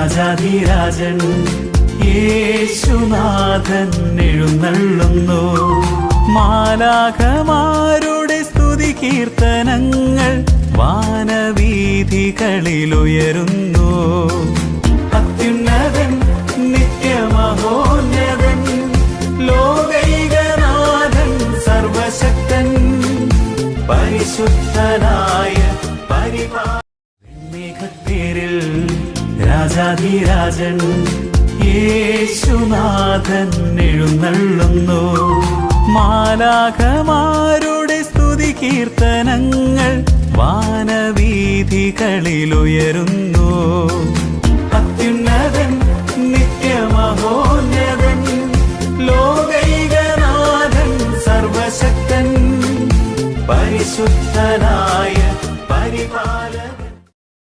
രാജാധിരാജൻ യേശുനാഥൻ എഴുന്നള്ളുന്നു. മാലാഖമാരുടെ സ്തുതി കീർത്തനങ്ങൾ വാനവീഥികളിലുയരുന്നു. അത്യുന്നതൻ നിത്യമഹോന്നതൻ ലോകൈകനാഥൻ സർവശക്തൻ പരിശുദ്ധനായ മേഘത്തേരിൽ രാജാധിരാജൻ യേശുനാഥൻ എഴുന്നള്ളുന്നു. മാലാഖമാരുടെ സ്തുതി കീർത്തനങ്ങൾ വാനവീഥികളിലുയരുന്നു. അത്യുന്നതൻ നിത്യമഹോന്നതൻ ലോകൈകനാഥൻ സർവശക്തൻ പരിശുദ്ധനായ പരിപാലകൻ